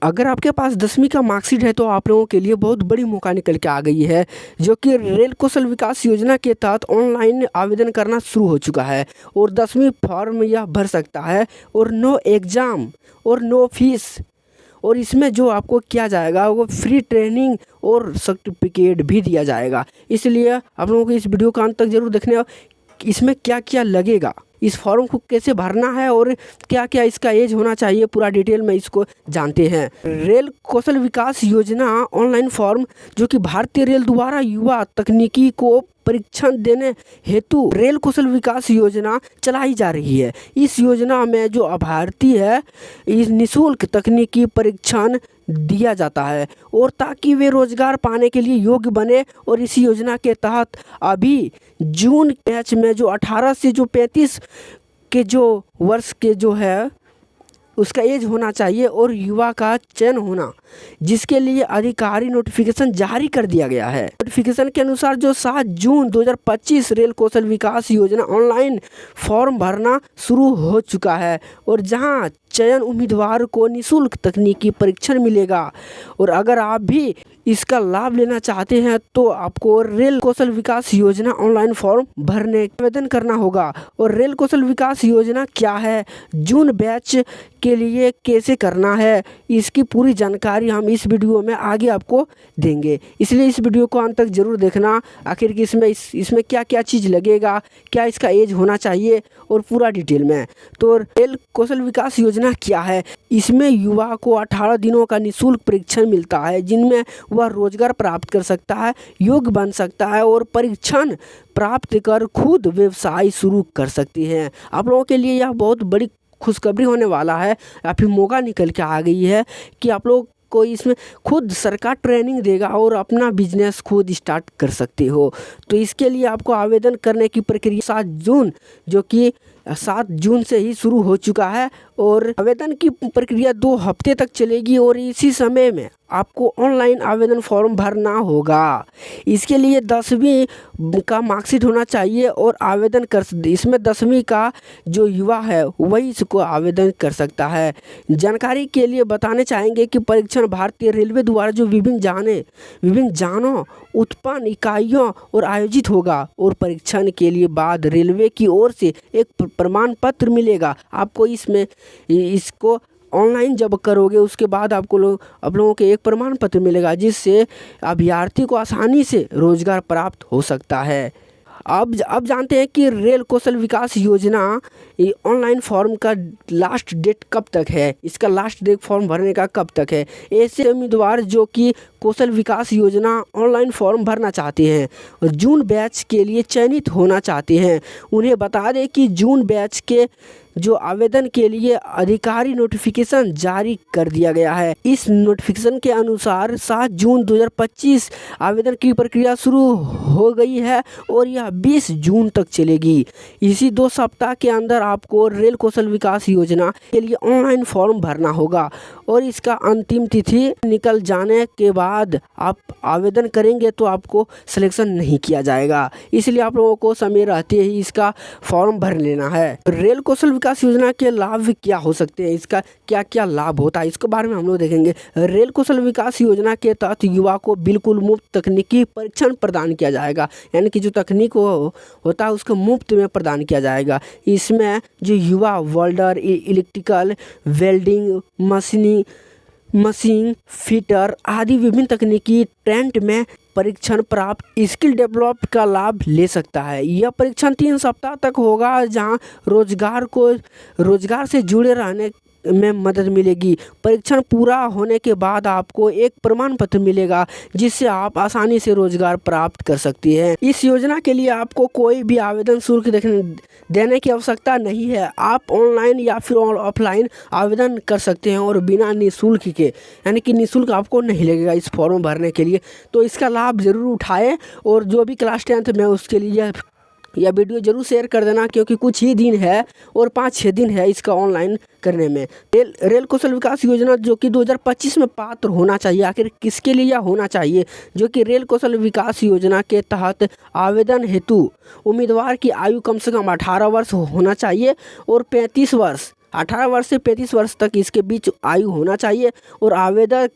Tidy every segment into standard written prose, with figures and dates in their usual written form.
अगर आपके पास 10वीं का मार्कशीट है तो आप लोगों के लिए बहुत बड़ी मौका निकल के आ गई है, जो कि रेल कौशल विकास योजना के तहत ऑनलाइन आवेदन करना शुरू हो चुका है और 10वीं फॉर्म यह भर सकता है और नो एग्ज़ाम और नो फीस। और इसमें जो आपको किया जाएगा वो फ्री ट्रेनिंग और सर्टिफिकेट भी दिया जाएगा। इसलिए आप लोगों को इस वीडियो का अंत तक ज़रूर देखने हो कि इसमें क्या क्या लगेगा, इस फॉर्म को कैसे भरना है और क्या क्या इसका एज होना चाहिए, पूरा डिटेल में इसको जानते हैं। रेल कौशल विकास योजना ऑनलाइन फॉर्म जो कि भारतीय रेल द्वारा युवा तकनीकी को परीक्षण देने हेतु रेल कौशल विकास योजना चलाई जा रही है। इस योजना में जो अभ्यर्थी है इस निःशुल्क तकनीकी परीक्षण दिया जाता है और ताकि वे रोजगार पाने के लिए योग्य बने। और इस योजना के तहत अभी जून बैच में जो 18 से जो 35 के जो वर्ष के जो है उसका एज होना चाहिए और युवा का चयन होना, जिसके लिए अधिकारी नोटिफिकेशन जारी कर दिया गया है। नोटिफिकेशन के अनुसार जो 7 जून 2025 रेल कौशल विकास योजना ऑनलाइन फॉर्म भरना शुरू हो चुका है और जहां चयन उम्मीदवार को निःशुल्क तकनीकी परीक्षण मिलेगा। और अगर आप भी इसका लाभ लेना चाहते हैं तो आपको रेल कौशल विकास योजना ऑनलाइन फॉर्म भरने आवेदन करना होगा। और रेल कौशल विकास योजना क्या है, जून बैच के लिए कैसे करना है, इसकी पूरी जानकारी हम इस वीडियो में आगे आपको देंगे। इसलिए इस वीडियो को अंत तक ज़रूर देखना, आखिर कि इसमें क्या क्या चीज़ लगेगा, क्या इसका एज होना चाहिए और पूरा डिटेल में। तो रेल कौशल विकास योजना क्या है, इसमें युवा को 18 दिनों का निःशुल्क परीक्षण मिलता है जिनमें वह रोजगार प्राप्त कर सकता है, योग्य बन सकता है और परीक्षण प्राप्त कर खुद व्यवसाय शुरू कर सकते हैं। आप लोगों के लिए यह बहुत बड़ी खुशखबरी होने वाला है, या फिर मौका निकल के आ गई है कि आप लोग को इसमें खुद सरकार ट्रेनिंग देगा और अपना बिजनेस खुद स्टार्ट कर सकते हो। तो इसके लिए आपको आवेदन करने की प्रक्रिया 7 जून जो कि 7 जून से ही शुरू हो चुका है और आवेदन की प्रक्रिया 2 हफ्ते तक चलेगी और इसी समय में आपको ऑनलाइन आवेदन फॉर्म भरना होगा। इसके लिए 10वीं का मार्कशीट होना चाहिए और आवेदन इसमें 10वीं का जो युवा है वही इसको आवेदन कर सकता है। जानकारी के लिए बताने चाहेंगे कि परीक्षण भारतीय रेलवे द्वारा जो विभिन्न जानों उत्पन्न इकाइयों और आयोजित होगा और परीक्षण के लिए बाद रेलवे की ओर से एक प्रमाण पत्र मिलेगा। आपको इसको ऑनलाइन जब करोगे उसके बाद आप लोगों के एक प्रमाण पत्र मिलेगा जिससे अभ्यर्थी को आसानी से रोजगार प्राप्त हो सकता है। अब जानते हैं कि रेल कौशल विकास योजना ऑनलाइन फॉर्म का लास्ट डेट कब तक है, इसका लास्ट डेट फॉर्म भरने का कब तक है। ऐसे उम्मीदवार जो कि कौशल विकास योजना ऑनलाइन फॉर्म भरना चाहते हैं और जून बैच के लिए चयनित होना चाहते हैं, उन्हें बता दें कि जून बैच के जो आवेदन के लिए अधिकारी नोटिफिकेशन जारी कर दिया गया है। इस नोटिफिकेशन के अनुसार 7 जून 2025 आवेदन की प्रक्रिया शुरू हो गई है और यह 20 जून तक चलेगी। इसी 2 सप्ताह के अंदर आपको रेल कौशल विकास योजना के लिए ऑनलाइन फॉर्म भरना होगा और इसका अंतिम तिथि निकल जाने के बाद आप आवेदन करेंगे तो आपको सिलेक्शन नहीं किया जाएगा। इसलिए आप लोगों को समय रहते ही इसका फॉर्म भर लेना है। रेल कौशल विकास योजना के लाभ क्या हो सकते हैं, इसका क्या क्या लाभ होता है, इसके बारे में हम लोग देखेंगे। रेल कौशल विकास योजना के तहत युवा को बिल्कुल मुफ्त तकनीकी परीक्षण प्रदान किया जाएगा, यानी कि जो तकनीक होता है उसको मुफ्त में प्रदान किया जाएगा। इसमें जो युवा welder, electrical, welding, machine fitter आदि विभिन्न तकनीकी ट्रेंड में परीक्षण प्राप्त स्किल डेवलप का लाभ ले सकता है। यह परीक्षण 3 सप्ताह तक होगा जहां रोजगार से जुड़े रहने में मदद मिलेगी। परीक्षण पूरा होने के बाद आपको एक प्रमाण पत्र मिलेगा जिससे आप आसानी से रोजगार प्राप्त कर सकते हैं। इस योजना के लिए आपको कोई भी आवेदन शुल्क देने की आवश्यकता नहीं है। आप ऑनलाइन या फिर ऑफलाइन आवेदन कर सकते हैं और बिना निःशुल्क के, यानी कि निःशुल्क आपको नहीं लगेगा इस फॉर्म भरने के लिए। तो इसका लाभ ज़रूर उठाएं और जो भी क्लास 10th में उसके लिए यह वीडियो जरूर शेयर कर देना, क्योंकि कुछ ही दिन है और 5-6 दिन है इसका ऑनलाइन करने में। रेल कौशल विकास योजना जो कि 2025 में पात्र होना चाहिए, आखिर किसके लिए यह होना चाहिए, जो कि रेल कौशल विकास योजना के तहत आवेदन हेतु उम्मीदवार की आयु कम से कम 18 वर्ष होना चाहिए और 35 वर्ष 18 वर्ष से 35 वर्ष तक इसके बीच आयु होना चाहिए और आवेदक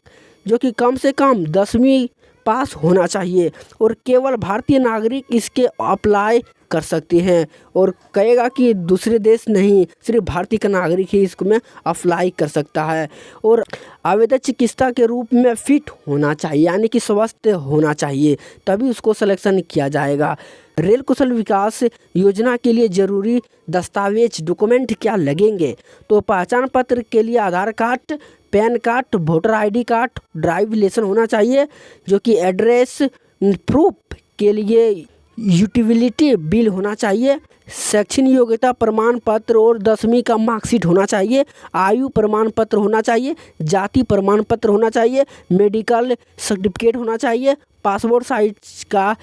जो कि कम से कम 10वीं पास होना चाहिए और केवल भारतीय नागरिक इसके अप्लाई कर सकते हैं। और कहेगा कि दूसरे देश नहीं, सिर्फ भारतीय का नागरिक ही इसको में अप्लाई कर सकता है। और आवेदक चिकित्सा के रूप में फिट होना चाहिए, यानी कि स्वस्थ होना चाहिए, तभी उसको सिलेक्शन किया जाएगा। रेल कौशल विकास योजना के लिए ज़रूरी दस्तावेज डॉक्यूमेंट क्या लगेंगे? तो पहचान पत्र के लिए Aadhaar card, PAN card, voter ID card, driving licence होना चाहिए। जो कि एड्रेस प्रूफ के लिए यूटिलिटी बिल होना चाहिए। शैक्षणिक योग्यता प्रमाण पत्र और 10वीं का मार्कशीट होना चाहिए। आयु प्रमाण पत्र होना चाहिए। जाति प्रमाण पत्र होना चाहिए। मेडिकल सर्टिफिकेट होना चाहिए। पासपोर्ट साइज का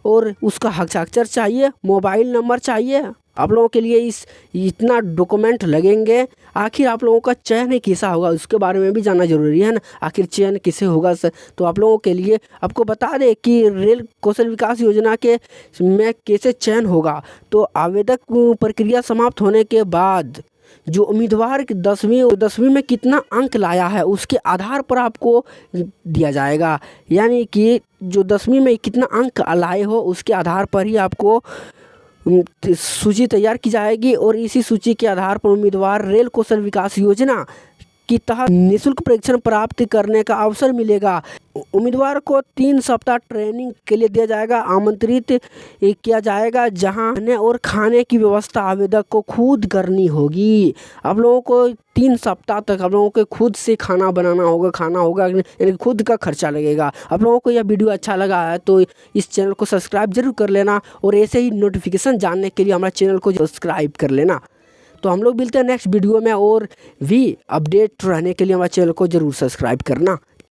और उसका हस्ताक्षर चाहिए। मोबाइल नंबर चाहिए। आप लोगों के लिए इतना डॉक्यूमेंट लगेंगे। आखिर आप लोगों का चयन कैसा होगा उसके बारे में भी जानना जरूरी है ना। आखिर चयन किसे होगा सर? तो आप लोगों के लिए आपको बता दें कि रेल कौशल विकास योजना के में कैसे चयन होगा। तो आवेदक प्रक्रिया समाप्त होने के बाद जो उम्मीदवार 10वीं में कितना अंक लाया है उसके आधार पर आपको दिया जाएगा। यानी कि जो 10वीं में कितना अंक लाए हो उसके आधार पर ही आपको सूची तैयार की जाएगी और इसी सूची के आधार पर उम्मीदवार रेल कौशल विकास योजना के तहत निःशुल्क प्रशिक्षण प्राप्त करने का अवसर मिलेगा। उम्मीदवार को 3 सप्ताह ट्रेनिंग के लिए दिया जाएगा। आमंत्रित किया जाएगा जहां रहने और खाने की व्यवस्था आवेदक को खुद करनी होगी। आप लोगों को 3 सप्ताह तक आप लोगों को खुद से खाना बनाना होगा, खाना होगा, यानी खुद का खर्चा लगेगा। आप लोगों को यह वीडियो अच्छा लगा है तो इस चैनल को सब्सक्राइब जरूर कर लेना और ऐसे ही नोटिफिकेशन जानने के लिए हमारे चैनल को सब्सक्राइब कर लेना। तो हम लोग मिलते हैं नेक्स्ट वीडियो में और भी अपडेट रहने के लिए हमारे चैनल को जरूर सब्सक्राइब करना।